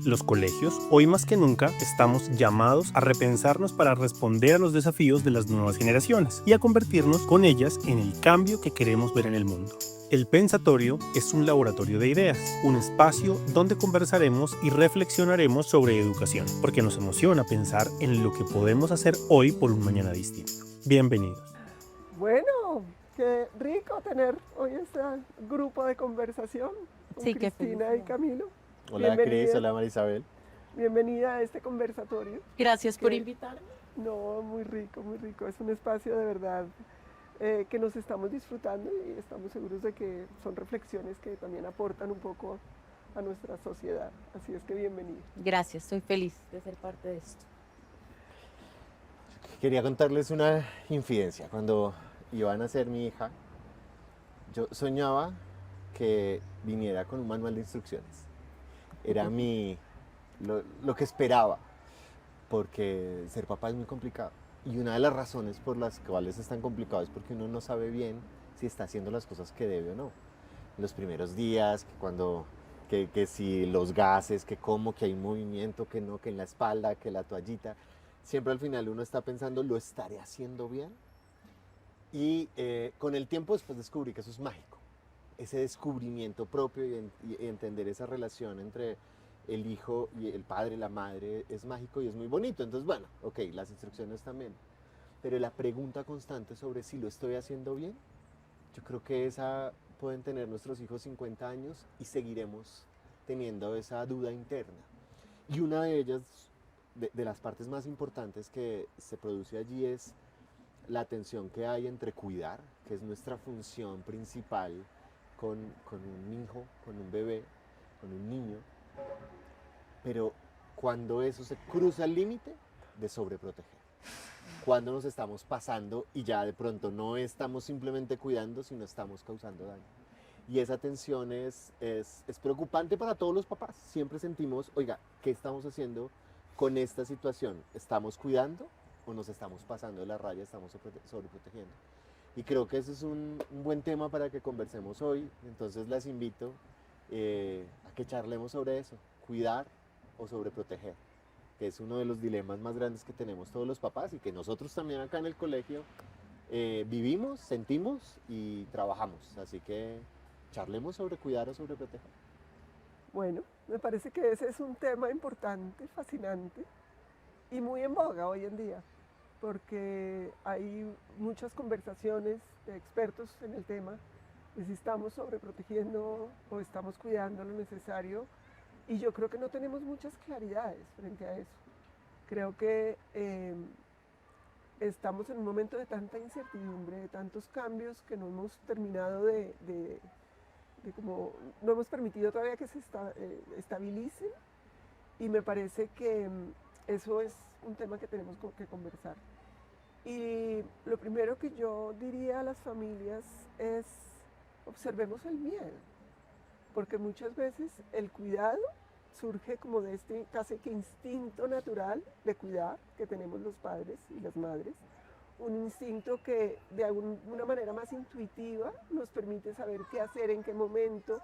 Los colegios, hoy más que nunca, estamos llamados a repensarnos para responder a los desafíos de las nuevas generaciones y a convertirnos con ellas en el cambio que queremos ver en el mundo. El Pensatorio es un laboratorio de ideas, un espacio donde conversaremos y reflexionaremos sobre educación, porque nos emociona pensar en lo que podemos hacer hoy por un mañana distinto. Bienvenidos. Bueno, qué rico tener hoy este grupo de conversación con Sí, qué Cristina y felicidad. Camilo. Hola Cris, Bienvenida, hola Marisabel. bienvenida a este conversatorio. Gracias por Que, invitarme. no, muy rico, muy rico. Es un espacio de verdad que nos estamos disfrutando y estamos seguros de que son reflexiones que también aportan un poco a nuestra sociedad. Así es que bienvenida. Gracias, estoy feliz de ser parte de esto. Quería contarles una infidencia. Cuando iba a nacer mi hija, yo soñaba que viniera con un manual de instrucciones. Era lo que esperaba, porque ser papá es muy complicado. Y una de las razones por las cuales es tan complicado es porque uno no sabe bien si está haciendo las cosas que debe o no. En los primeros días, que si los gases, que cómo, que hay movimiento, que no, que en la espalda, que la toallita. Siempre al final uno está pensando, ¿lo estaré haciendo bien? Y con el tiempo después descubrí que eso es mágico. Ese descubrimiento propio y entender esa relación entre el hijo y el padre, la madre, es mágico y es muy bonito. Entonces, bueno, ok, las instrucciones también. Pero la pregunta constante sobre si lo estoy haciendo bien, yo creo que esa pueden tener nuestros hijos 50 años y seguiremos teniendo esa duda interna. Y una de ellas, de las partes más importantes que se produce allí es la tensión que hay entre cuidar, que es nuestra función principal con un hijo, con un bebé, con un niño, pero cuando eso se cruza el límite de sobreproteger, cuando nos estamos pasando y ya de pronto no estamos simplemente cuidando, sino estamos causando daño. Y esa tensión es preocupante para todos los papás. Siempre sentimos, oiga, ¿qué estamos haciendo con esta situación? ¿Estamos cuidando o nos estamos pasando de la raya, estamos sobreprotegiendo? Y creo que ese es un buen tema para que conversemos hoy. Entonces las invito a que charlemos sobre eso, cuidar o sobreproteger, que es uno de los dilemas más grandes que tenemos todos los papás y que nosotros también acá en el colegio vivimos, sentimos y trabajamos. Así que charlemos sobre cuidar o sobreproteger. Bueno, me parece que ese es un tema importante, fascinante y muy en boga hoy en día, porque hay muchas conversaciones de expertos en el tema de si estamos sobreprotegiendo o estamos cuidando lo necesario, y yo creo que no tenemos muchas claridades frente a eso. Creo que estamos en un momento de tanta incertidumbre, de tantos cambios que no hemos terminado de como, no hemos permitido todavía que se estabilicen, y me parece que eso es un tema que tenemos que conversar. Y lo primero que yo diría a las familias es observemos el miedo, porque muchas veces el cuidado surge como de este casi que instinto natural de cuidar que tenemos los padres y las madres, un instinto que de alguna manera más intuitiva nos permite saber qué hacer, en qué momento.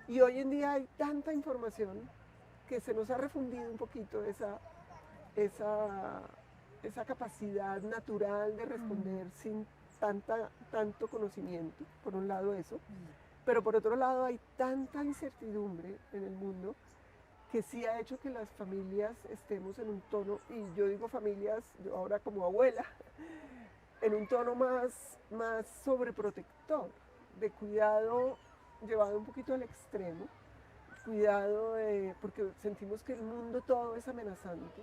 Y hoy en día hay tanta información que se nos ha refundido un poquito esa, esa capacidad natural de responder sin tanto conocimiento, por un lado eso, pero por otro lado hay tanta incertidumbre en el mundo que sí ha hecho que las familias estemos en un tono, y yo digo familias, yo ahora como abuela, en un tono más sobreprotector, de cuidado llevado un poquito al extremo, cuidado porque sentimos que el mundo todo es amenazante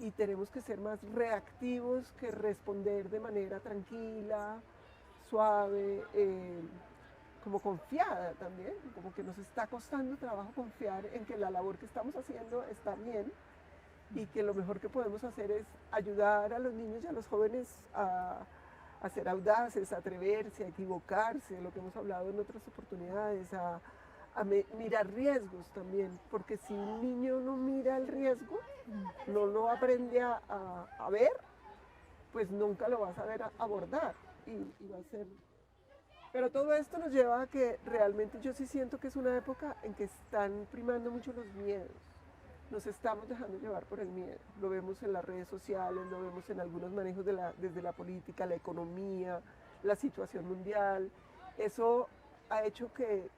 y tenemos que ser más reactivos que responder de manera tranquila, suave, como confiada también, como que nos está costando trabajo confiar en que la labor que estamos haciendo está bien y que lo mejor que podemos hacer es ayudar a los niños y a los jóvenes a ser audaces, a atreverse, a equivocarse, lo que hemos hablado en otras oportunidades, a mirar riesgos también, porque si un niño no mira el riesgo, no lo aprende a ver, pues nunca lo va a saber abordar y va a ser... Pero todo esto nos lleva a que realmente yo sí siento que es una época en que están primando mucho los miedos. nos estamos dejando llevar por el miedo. Lo vemos en las redes sociales, lo vemos en algunos manejos desde la política, la economía, la situación mundial. Eso ha hecho que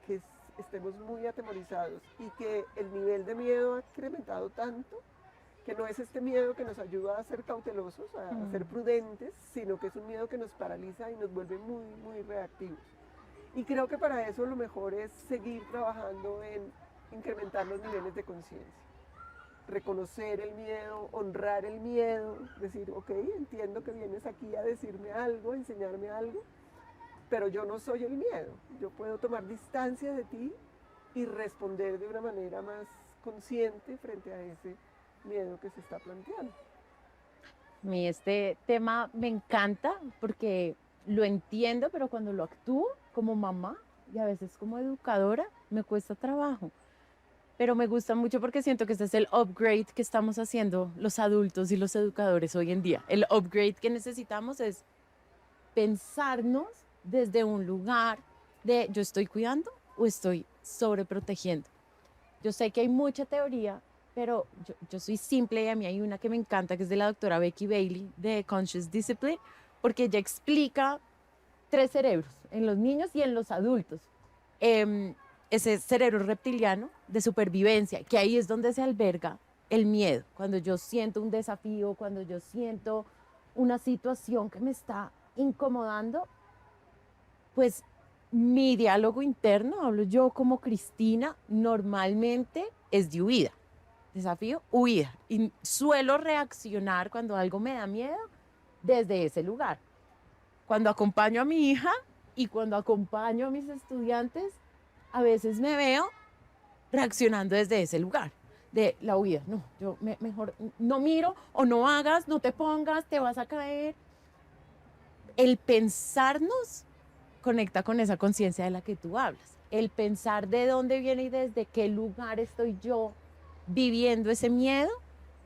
estemos muy atemorizados y que el nivel de miedo ha incrementado tanto que no es este miedo que nos ayuda a ser cautelosos, a ser prudentes, sino que es un miedo que nos paraliza y nos vuelve muy, muy reactivos. Y creo que para eso lo mejor es seguir trabajando en incrementar los niveles de conciencia. Reconocer el miedo, honrar el miedo, decir, ok, entiendo que vienes aquí a decirme algo, a enseñarme algo, pero yo no soy el miedo. Yo puedo tomar distancia de ti y responder de una manera más consciente frente a ese miedo que se está planteando. A mí este tema me encanta porque lo entiendo, pero cuando lo actúo como mamá y a veces como educadora, me cuesta trabajo. Pero me gusta mucho porque siento que este es el upgrade que estamos haciendo los adultos y los educadores hoy en día. El upgrade que necesitamos es pensarnos desde un lugar de yo estoy cuidando o estoy sobreprotegiendo. Yo sé que hay mucha teoría, pero yo soy simple y a mí hay una que me encanta, que es de la doctora Becky Bailey, de Conscious Discipline, porque ella explica 3 cerebros, en los niños y en los adultos. Ese cerebro reptiliano de supervivencia, que ahí es donde se alberga el miedo. Cuando yo siento un desafío, cuando yo siento una situación que me está incomodando, pues mi diálogo interno, hablo yo como Cristina, normalmente es de huida. Desafío, huida. Y suelo reaccionar cuando algo me da miedo desde ese lugar. Cuando acompaño a mi hija y cuando acompaño a mis estudiantes, a veces me veo reaccionando desde ese lugar de la huida. No, yo mejor no miro o no hagas, no te pongas, te vas a caer. El pensarnos conecta con esa conciencia de la que tú hablas. El pensar de dónde viene y desde qué lugar estoy yo viviendo ese miedo,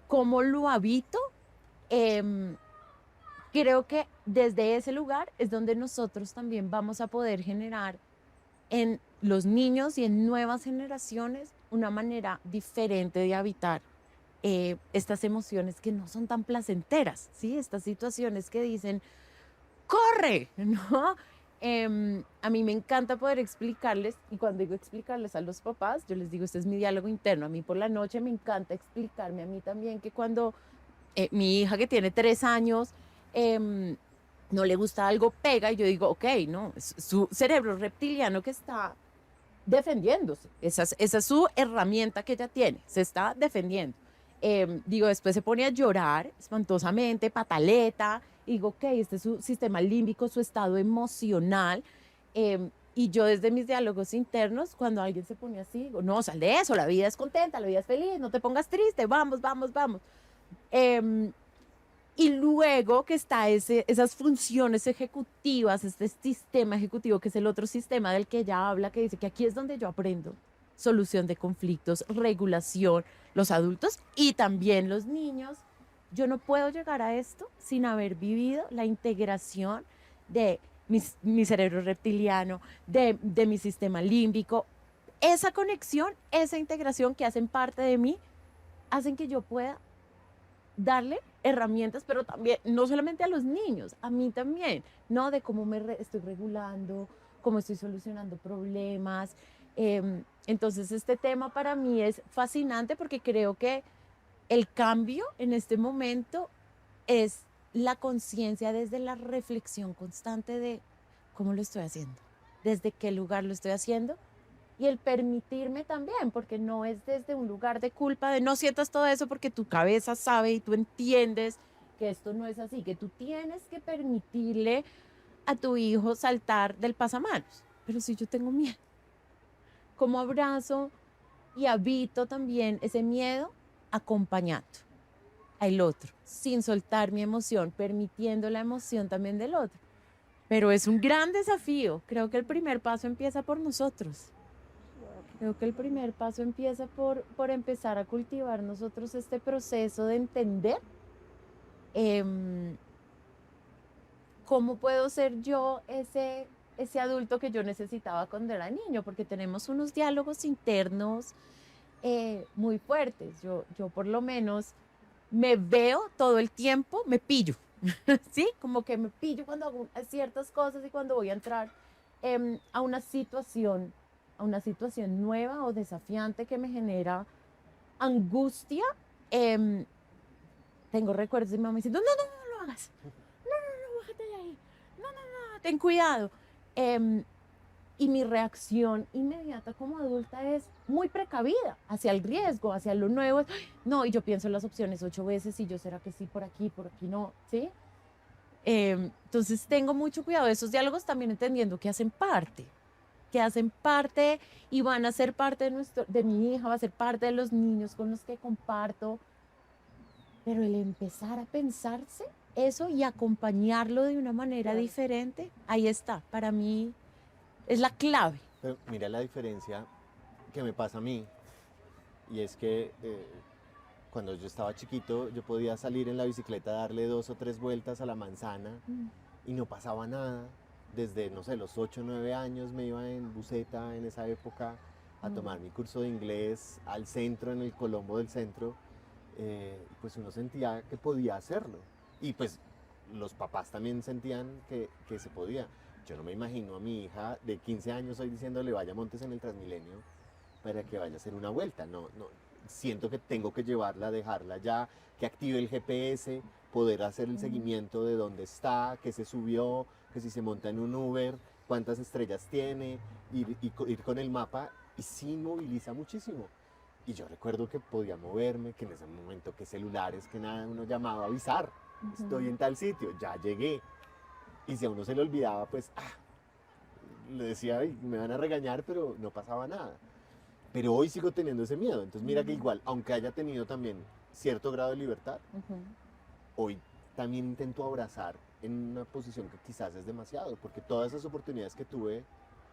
cómo lo habito. Creo que desde ese lugar es donde nosotros también vamos a poder generar en los niños y en nuevas generaciones una manera diferente de habitar estas emociones que no son tan placenteras, ¿sí? Estas situaciones que dicen, ¡corre! ¿No? A mí me encanta poder explicarles, y cuando digo explicarles a los papás, yo les digo, este es mi diálogo interno. A mí por la noche me encanta explicarme a mí también que cuando mi hija que tiene 3 años no le gusta algo, pega, y yo digo, ok, no, es su cerebro reptiliano que está defendiéndose. Esa es su herramienta que ella tiene, se está defendiendo. Digo, después se pone a llorar espantosamente, pataleta, y digo, ok, este es su sistema límbico, su estado emocional. Y yo desde mis diálogos internos, cuando alguien se pone así, digo, no, sal de eso, la vida es contenta, la vida es feliz, no te pongas triste, vamos, vamos, vamos. Y luego que está esas funciones ejecutivas, este sistema ejecutivo que es el otro sistema del que ella habla, que dice que aquí es donde yo aprendo solución de conflictos, regulación, los adultos y también los niños. Yo no puedo llegar a esto sin haber vivido la integración de mi cerebro reptiliano, de mi sistema límbico. Esa conexión, esa integración que hacen parte de mí, hacen que yo pueda darle herramientas, pero también, no solamente a los niños, a mí también, ¿no? De cómo estoy regulando, cómo estoy solucionando problemas. Entonces, este tema para mí es fascinante porque creo que el cambio en este momento es la conciencia desde la reflexión constante de cómo lo estoy haciendo, desde qué lugar lo estoy haciendo. Y el permitirme también, porque no es desde un lugar de culpa, de no sientas todo eso porque tu cabeza sabe y tú entiendes que esto no es así, que tú tienes que permitirle a tu hijo saltar del pasamanos. Pero si yo tengo miedo, ¿cómo abrazo y habito también ese miedo acompañando al otro, sin soltar mi emoción, permitiendo la emoción también del otro? Pero es un gran desafío. Creo que el primer paso empieza por nosotros. Creo que el primer paso empieza por empezar a cultivar nosotros este proceso de entender cómo puedo ser yo ese adulto que yo necesitaba cuando era niño, porque tenemos unos diálogos internos muy fuertes. Yo por lo menos me veo todo el tiempo, me pillo, ¿sí? Como que me pillo cuando hago ciertas cosas y cuando voy a entrar a una situación nueva o desafiante que me genera angustia. em, Tengo recuerdos de mi mamá diciendo, no, no, no, no lo hagas, no, bájate de ahí, no, no, no, ten cuidado. Em, y mi reacción inmediata como adulta es muy precavida hacia el riesgo, hacia lo nuevo. "Ay, no, y yo pienso en las opciones 8 veces y yo será que sí por aquí no, ¿sí? Entonces tengo mucho cuidado de esos diálogos también entendiendo que hacen parte y van a ser parte de mi hija, va a ser parte de los niños con los que comparto, pero el empezar a pensarse eso y acompañarlo de una manera Claro. diferente, ahí está, para mí es la clave. Pero mira la diferencia que me pasa a mí, y es que cuando yo estaba chiquito yo podía salir en la bicicleta a darle 2 o 3 vueltas a la manzana Mm. y no pasaba nada. Desde, no sé, los 8 o 9 años me iba en buseta en esa época a tomar mi curso de inglés al centro, en el Colombo del centro. Pues uno sentía que podía hacerlo. Y pues los papás también sentían que se podía. Yo no me imagino a mi hija de 15 años hoy diciéndole vaya montes en el Transmilenio para que vaya a hacer una vuelta. No, no, siento que tengo que llevarla, dejarla ya, que active el GPS, poder hacer el seguimiento de dónde está, que se subió, que si se monta en un Uber, cuántas estrellas tiene, ir con el mapa, y sí moviliza muchísimo. Y yo recuerdo que podía moverme, que en ese momento, que celulares, que nada, uno llamaba a avisar, estoy en tal sitio, ya llegué. Y si a uno se le olvidaba, pues, le decía, "Ay, me van a regañar", pero no pasaba nada. Pero hoy sigo teniendo ese miedo. Entonces mira que igual, aunque haya tenido también cierto grado de libertad, Ujú. hoy también intento abrazar en una posición que quizás es demasiado, porque todas esas oportunidades que tuve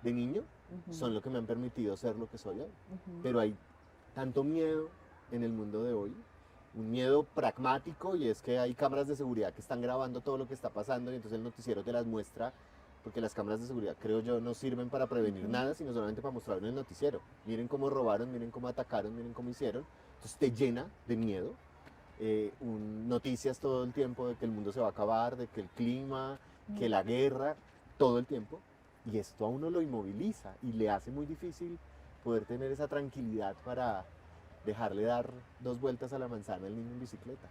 de niño son lo que me han permitido ser lo que soy hoy. Pero hay tanto miedo en el mundo de hoy, un miedo pragmático, y es que hay cámaras de seguridad que están grabando todo lo que está pasando y entonces el noticiero te las muestra, porque las cámaras de seguridad, creo yo, no sirven para prevenir nada, sino solamente para mostrarlo en el noticiero. Miren cómo robaron, miren cómo atacaron, miren cómo hicieron. Entonces te llena de miedo. Noticias todo el tiempo de que el mundo se va a acabar, de que el clima, que la guerra, todo el tiempo. Y esto a uno lo inmoviliza y le hace muy difícil poder tener esa tranquilidad para dejarle dar 2 vueltas a la manzana al niño en bicicleta.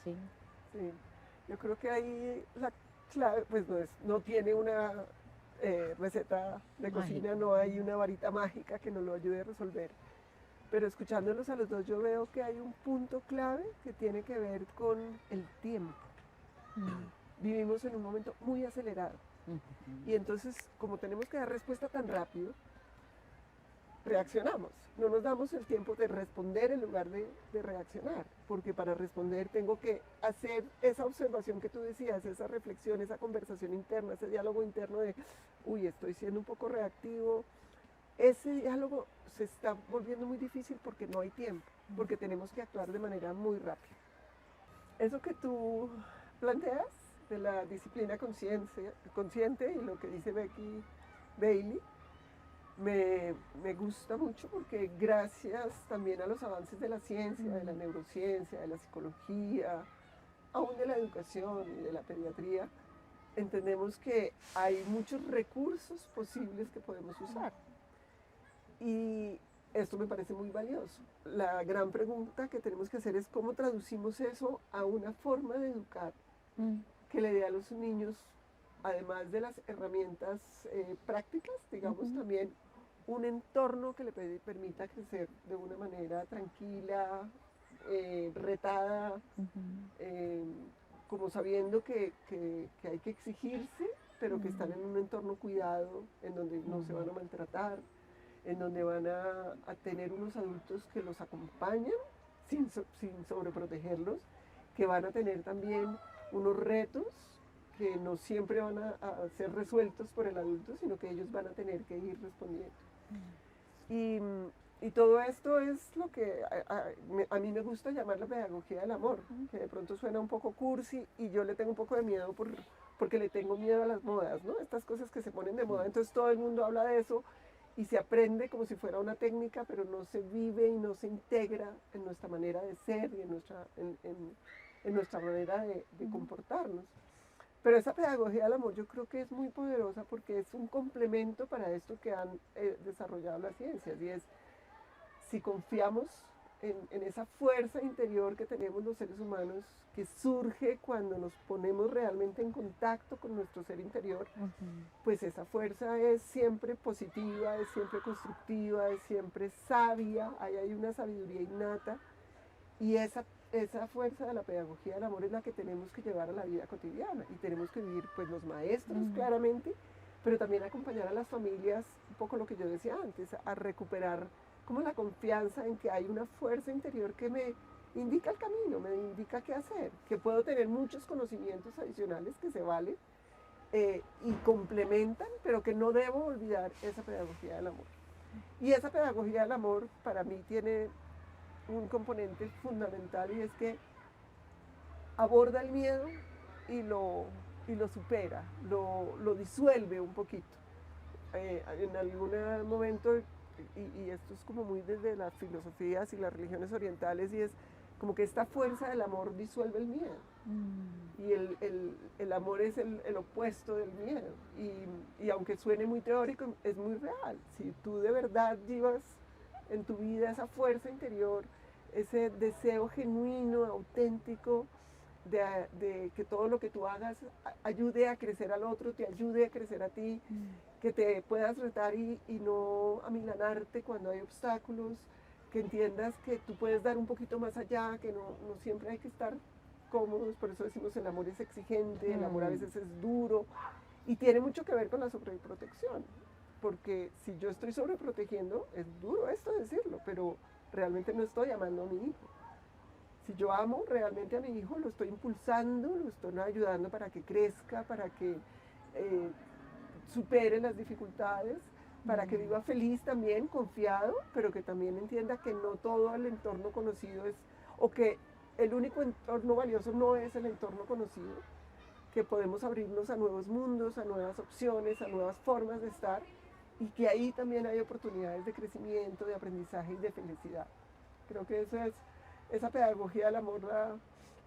Sí. Sí, yo creo que ahí la clave, pues no tiene una receta de cocina, no hay una varita mágica que nos lo ayude a resolver. Pero escuchándolos a los dos, yo veo que hay un punto clave que tiene que ver con el tiempo. Vivimos en un momento muy acelerado. Y entonces, como tenemos que dar respuesta tan rápido, reaccionamos. No nos damos el tiempo de responder en lugar de reaccionar, porque para responder tengo que hacer esa observación que tú decías, esa reflexión, esa conversación interna, ese diálogo interno de, uy, estoy siendo un poco reactivo. Ese diálogo se está volviendo muy difícil porque no hay tiempo, porque tenemos que actuar de manera muy rápida. Eso que tú planteas de la disciplina consciente y lo que dice Becky Bailey, me gusta mucho porque gracias también a los avances de la ciencia, de la neurociencia, de la psicología, aún de la educación y de la pediatría, entendemos que hay muchos recursos posibles que podemos usar. Y esto me parece muy valioso. La gran pregunta que tenemos que hacer es cómo traducimos eso a una forma de educar que le dé a los niños, además de las herramientas prácticas, digamos, también un entorno que le permita crecer de una manera tranquila, retada, como sabiendo que hay que exigirse, pero que están en un entorno cuidado, en donde no se van a maltratar, en donde van a tener unos adultos que los acompañan sin sobreprotegerlos, que van a tener también unos retos que no siempre van a ser resueltos por el adulto, sino que ellos van a tener que ir respondiendo. Y todo esto es lo que a mí me gusta llamar la pedagogía del amor, que de pronto suena un poco cursi y yo le tengo un poco de miedo porque le tengo miedo a las modas, ¿no? Estas cosas que se ponen de moda, entonces todo el mundo habla de eso y se aprende como si fuera una técnica, pero no se vive y no se integra en nuestra manera de ser y en nuestra manera de comportarnos. Pero esa pedagogía del amor yo creo que es muy poderosa porque es un complemento para esto que han desarrollado las ciencias, y es si confiamos en esa fuerza interior que tenemos los seres humanos, que surge cuando nos ponemos realmente en contacto con nuestro ser interior, pues esa fuerza es siempre positiva, es siempre constructiva, es siempre sabia, ahí hay una sabiduría innata, y esa fuerza de la pedagogía del amor es la que tenemos que llevar a la vida cotidiana, y tenemos que vivir, pues los maestros claramente, pero también acompañar a las familias, un poco lo que yo decía antes, a recuperar como la confianza en que hay una fuerza interior que me indica el camino, me indica qué hacer, que puedo tener muchos conocimientos adicionales que se valen y complementan, pero que no debo olvidar esa pedagogía del amor. Y esa pedagogía del amor para mí tiene un componente fundamental, y es que aborda el miedo y lo supera, lo disuelve un poquito. En algún momento, y esto es como muy desde las filosofías y las religiones orientales, y es como que esta fuerza del amor disuelve el miedo. Y el amor es el opuesto del miedo. Y aunque suene muy teórico, es muy real. Si tú de verdad llevas en tu vida esa fuerza interior, ese deseo genuino, auténtico, de que todo lo que tú hagas ayude a crecer al otro, te ayude a crecer a ti, que te puedas retar y no amilanarte cuando hay obstáculos, que entiendas que tú puedes dar un poquito más allá, que no siempre hay que estar cómodos, por eso decimos el amor es exigente, el amor a veces es duro, y tiene mucho que ver con la sobreprotección, porque si yo estoy sobreprotegiendo, es duro esto decirlo, pero realmente no estoy amando a mi hijo. Si yo amo realmente a mi hijo, lo estoy impulsando, lo estoy ayudando para que crezca, para que supere las dificultades, para que viva feliz también, confiado, pero que también entienda que no todo el entorno conocido es, o que el único entorno valioso no es el entorno conocido, que podemos abrirnos a nuevos mundos, a nuevas opciones, a nuevas formas de estar, y que ahí también hay oportunidades de crecimiento, de aprendizaje y de felicidad. Creo que esa pedagogía del amor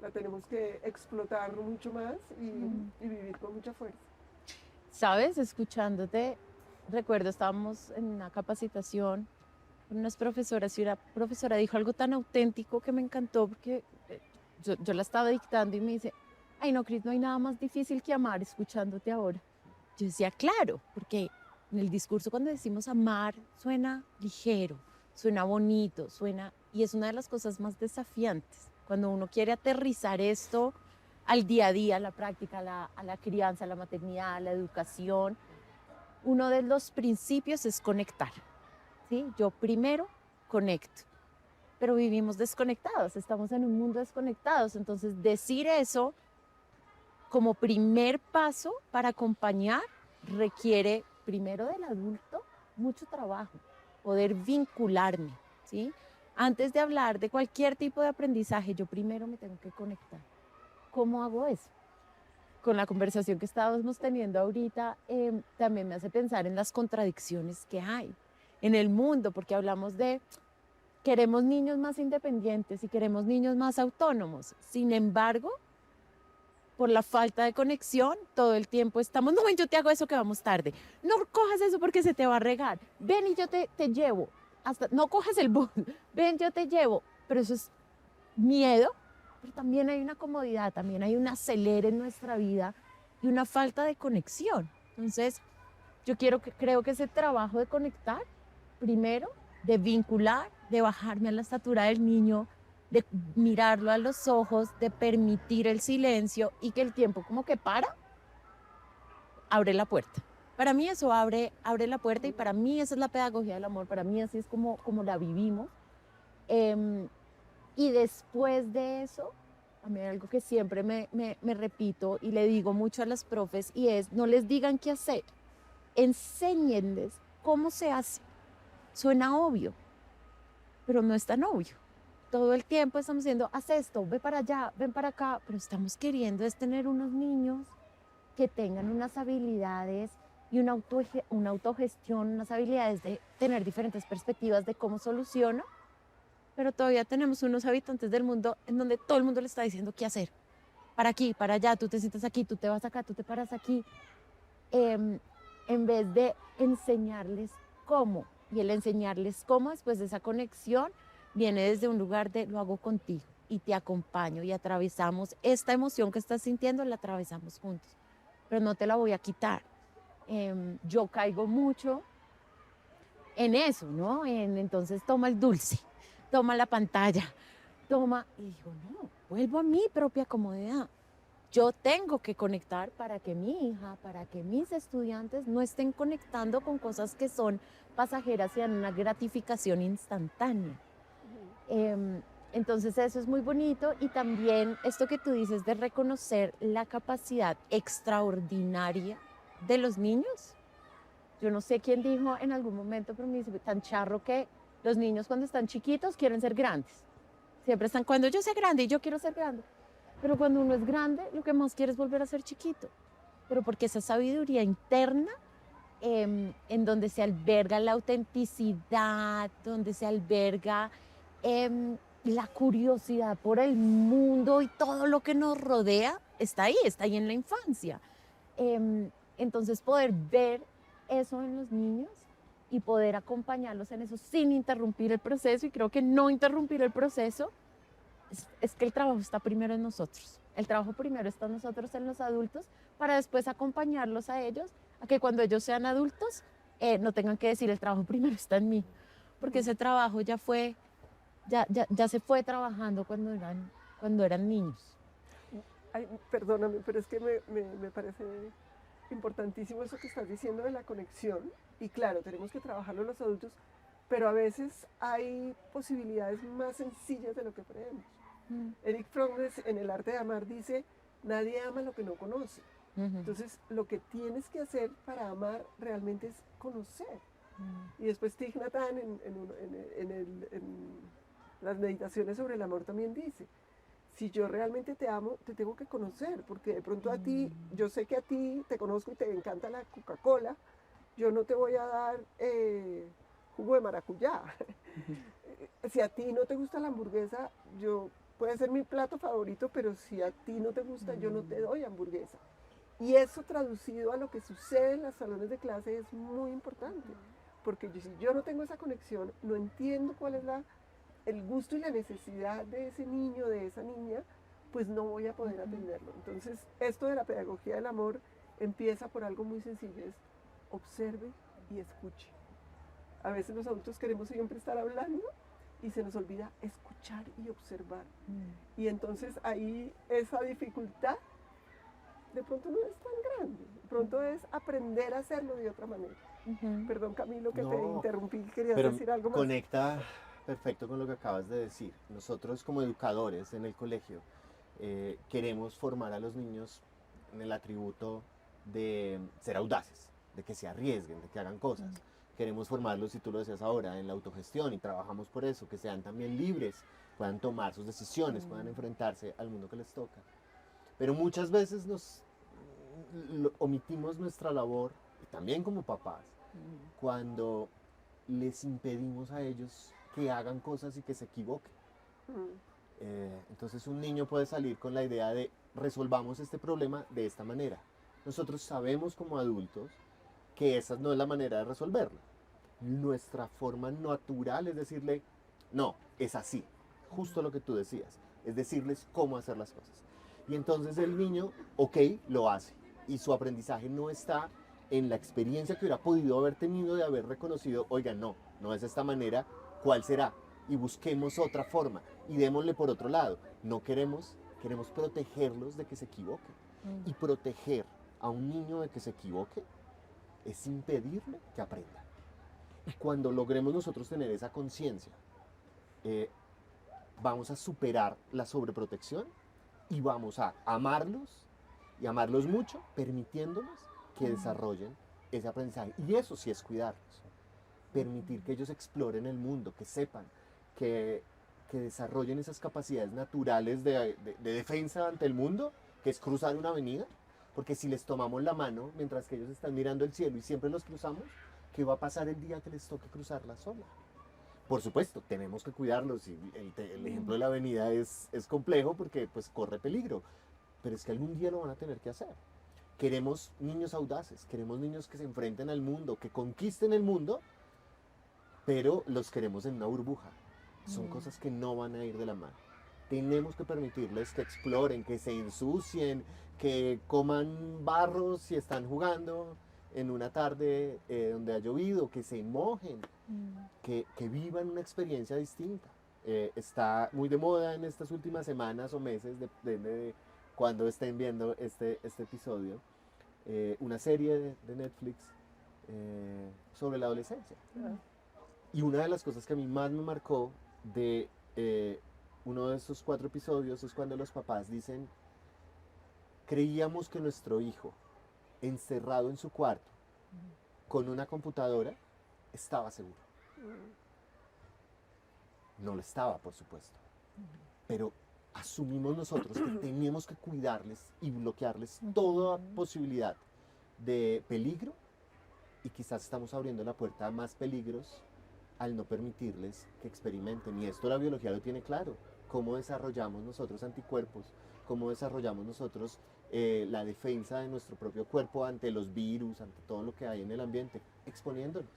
la tenemos que explotar mucho más y vivir con mucha fuerza. Sabes, escuchándote, recuerdo, estábamos en una capacitación con unas profesoras y una profesora dijo algo tan auténtico que me encantó, porque yo la estaba dictando y me dice, ay no, Cris, no hay nada más difícil que amar, escuchándote ahora. Yo decía, claro, porque en el discurso cuando decimos amar suena ligero, suena bonito, y es una de las cosas más desafiantes. Cuando uno quiere aterrizar esto al día a día, a la práctica, a la crianza, a la maternidad, a la educación, uno de los principios es conectar, ¿sí? Yo primero conecto, pero vivimos desconectados, estamos en un mundo desconectados, entonces decir eso como primer paso para acompañar requiere primero del adulto mucho trabajo, poder vincularme, ¿sí? Antes de hablar de cualquier tipo de aprendizaje, yo primero me tengo que conectar. ¿Cómo hago eso? Con la conversación que estábamos teniendo ahorita, también me hace pensar en las contradicciones que hay en el mundo, porque hablamos de queremos niños más independientes y queremos niños más autónomos. Sin embargo, por la falta de conexión, todo el tiempo estamos, no, ven, yo te hago eso que vamos tarde, no cojas eso porque se te va a regar, ven y yo te llevo, hasta no cojas el bus, ven, yo te llevo, pero eso es miedo, pero también hay una comodidad, también hay un acelere en nuestra vida y una falta de conexión. Entonces, creo que ese trabajo de conectar, primero, de vincular, de bajarme a la estatura del niño, de mirarlo a los ojos, de permitir el silencio y que el tiempo como que abre la puerta. Para mí eso abre la puerta y para mí esa es la pedagogía del amor, para mí así es como la vivimos. Y después de eso, a mí hay algo que siempre me repito y le digo mucho a las profes y es, no les digan qué hacer, enséñenles cómo se hace. Suena obvio, pero no es tan obvio. Todo el tiempo estamos diciendo, haz esto, ve para allá, ven para acá, pero estamos queriendo es tener unos niños que tengan unas habilidades y una autogestión, unas habilidades de tener diferentes perspectivas de cómo soluciono, pero todavía tenemos unos habitantes del mundo en donde todo el mundo le está diciendo qué hacer. Para aquí, para allá, tú te sientas aquí, tú te vas acá, tú te paras aquí, en vez de enseñarles cómo. Y el enseñarles cómo, después de esa conexión, viene desde un lugar de lo hago contigo y te acompaño y atravesamos esta emoción que estás sintiendo, la atravesamos juntos, pero no te la voy a quitar. Yo caigo mucho en eso, ¿no? Entonces toma el dulce, toma la pantalla, toma, y digo, no, vuelvo a mi propia comodidad. Yo tengo que conectar para que mi hija, para que mis estudiantes no estén conectando con cosas que son pasajeras y dan una gratificación instantánea. Entonces eso es muy bonito y también esto que tú dices de reconocer la capacidad extraordinaria de los niños. Yo no sé quién dijo en algún momento, pero me dice tan charro que los niños cuando están chiquitos quieren ser grandes. Siempre están, cuando yo sea grande y yo quiero ser grande. Pero cuando uno es grande, lo que más quiere es volver a ser chiquito. Pero porque esa sabiduría interna, en donde se alberga la autenticidad, donde se alberga la curiosidad por el mundo y todo lo que nos rodea, está ahí en la infancia. Entonces poder ver eso en los niños y poder acompañarlos en eso sin interrumpir el proceso, y creo que no interrumpir el proceso, es que el trabajo está primero en nosotros. El trabajo primero está en nosotros, en los adultos, para después acompañarlos a ellos, a que cuando ellos sean adultos no tengan que decir el trabajo primero está en mí, porque ese trabajo ya se fue trabajando cuando eran niños. Ay, perdóname, pero es que me parece importantísimo eso que estás diciendo de la conexión. Y claro, tenemos que trabajarlo los adultos, pero a veces hay posibilidades más sencillas de lo que creemos. Eric Fromm en El arte de amar dice, nadie ama lo que no conoce. Entonces, lo que tienes que hacer para amar realmente es conocer. Y después Thich Nhat Hanh en las meditaciones sobre el amor también dice, si yo realmente te amo, te tengo que conocer, porque de pronto a ti, yo sé que a ti te conozco y te encanta la Coca-Cola, yo no te voy a dar jugo de maracuyá. Si a ti no te gusta la hamburguesa, puede ser mi plato favorito, pero si a ti no te gusta, yo no te doy hamburguesa. Y eso traducido a lo que sucede en los salones de clase es muy importante, porque si yo no tengo esa conexión, no entiendo cuál es el gusto y la necesidad de ese niño, de esa niña, pues no voy a poder atenderlo. Entonces, esto de la pedagogía del amor empieza por algo muy sencillo, es observe y escuche. A veces los adultos queremos siempre estar hablando y se nos olvida escuchar y observar. Y entonces ahí esa dificultad de pronto no es tan grande, de pronto es aprender a hacerlo de otra manera. Perdón, Camilo, que te interrumpí, querías decir algo más. Conecta perfecto con lo que acabas de decir. Nosotros como educadores en el colegio queremos formar a los niños en el atributo de ser audaces, de que se arriesguen, de que hagan cosas. Queremos formarlos, y tú lo decías ahora, en la autogestión, y trabajamos por eso, que sean también libres, puedan tomar sus decisiones, puedan enfrentarse al mundo que les toca. Pero muchas veces omitimos nuestra labor, y también como papás, cuando les impedimos a ellos que hagan cosas y que se equivoquen. Entonces un niño puede salir con la idea de resolvamos este problema de esta manera. Nosotros sabemos como adultos que esa no es la manera de resolverlo. Nuestra forma natural es decirle, no, es así, justo lo que tú decías, es decirles cómo hacer las cosas. Y entonces el niño, ok, lo hace, y su aprendizaje no está en la experiencia que hubiera podido haber tenido de haber reconocido, oiga, no es de esta manera, ¿cuál será? Y busquemos otra forma, y démosle por otro lado. No queremos protegerlos de que se equivoquen. Y proteger a un niño de que se equivoque es impedirle que aprenda. Y cuando logremos nosotros tener esa conciencia, vamos a superar la sobreprotección y vamos a amarlos, y amarlos mucho, permitiéndolos que desarrollen ese aprendizaje. Y eso sí es cuidarlos. Permitir que ellos exploren el mundo, que sepan, que desarrollen esas capacidades naturales de defensa ante el mundo, que es cruzar una avenida, Porque si les tomamos la mano mientras que ellos están mirando el cielo y siempre los cruzamos, ¿qué va a pasar el día que les toque cruzarla sola? Por supuesto, tenemos que cuidarlos y el ejemplo de la avenida es complejo porque pues corre peligro, pero es que algún día lo van a tener que hacer. Queremos niños audaces, queremos niños que se enfrenten al mundo, que conquisten el mundo, pero los queremos en una burbuja. Son cosas que no van a ir de la mano. Tenemos que permitirles que exploren, que se ensucien, que coman barro si están jugando en una tarde donde ha llovido, que se mojen, que vivan una experiencia distinta. Está muy de moda en estas últimas semanas o meses, depende de cuando estén viendo este episodio, una serie de Netflix sobre la adolescencia. Y una de las cosas que a mí más me marcó de uno de esos 4 episodios es cuando los papás dicen, creíamos que nuestro hijo, encerrado en su cuarto, con una computadora, estaba seguro. No lo estaba, por supuesto. Pero asumimos nosotros que tenemos que cuidarles y bloquearles toda posibilidad de peligro y quizás estamos abriendo la puerta a más peligros al no permitirles que experimenten. Y esto la biología lo tiene claro. Cómo desarrollamos nosotros anticuerpos, cómo desarrollamos nosotros la defensa de nuestro propio cuerpo ante los virus, ante todo lo que hay en el ambiente, exponiéndonos.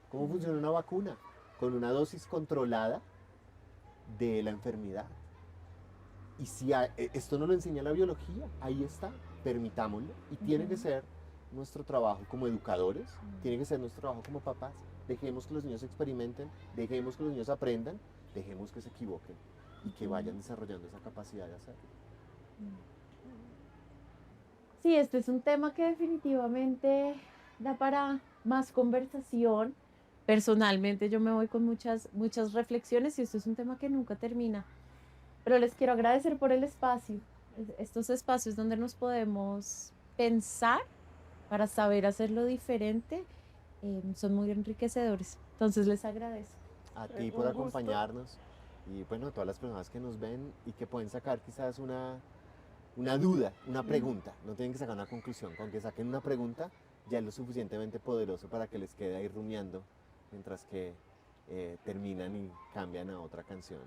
Cómo funciona una vacuna, con una dosis controlada de la enfermedad. Y si esto no lo enseña la biología, ahí está, permitámoslo. Y tiene que ser nuestro trabajo como educadores, tiene que ser nuestro trabajo como papás. Dejemos que los niños experimenten, dejemos que los niños aprendan, dejemos que se equivoquen y que vayan desarrollando esa capacidad de hacerlo. Sí, este es un tema que definitivamente da para más conversación. Personalmente yo me voy con muchas reflexiones y esto es un tema que nunca termina. Pero les quiero agradecer por el espacio, estos espacios donde nos podemos pensar para saber hacerlo diferente, son muy enriquecedores. Entonces les agradezco. A ti Un por gusto. acompañarnos y bueno, a todas las personas que nos ven y que pueden sacar quizás una duda, una pregunta. No tienen que sacar una conclusión, con que saquen una pregunta ya es lo suficientemente poderoso para que les quede ahí rumiando mientras que terminan y cambian a otra canción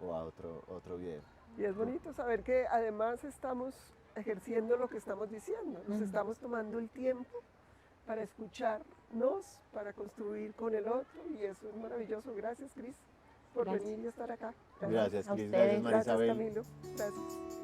o a otro video. Y es bonito saber que además estamos ejerciendo lo que estamos diciendo, nos estamos tomando el tiempo para escucharnos, para construir con el otro y eso es maravilloso. Gracias, Cris, por Gracias. venir y estar acá. Gracias, A Cris. ustedes. Gracias, María Gracias, Isabel. Camilo. Gracias.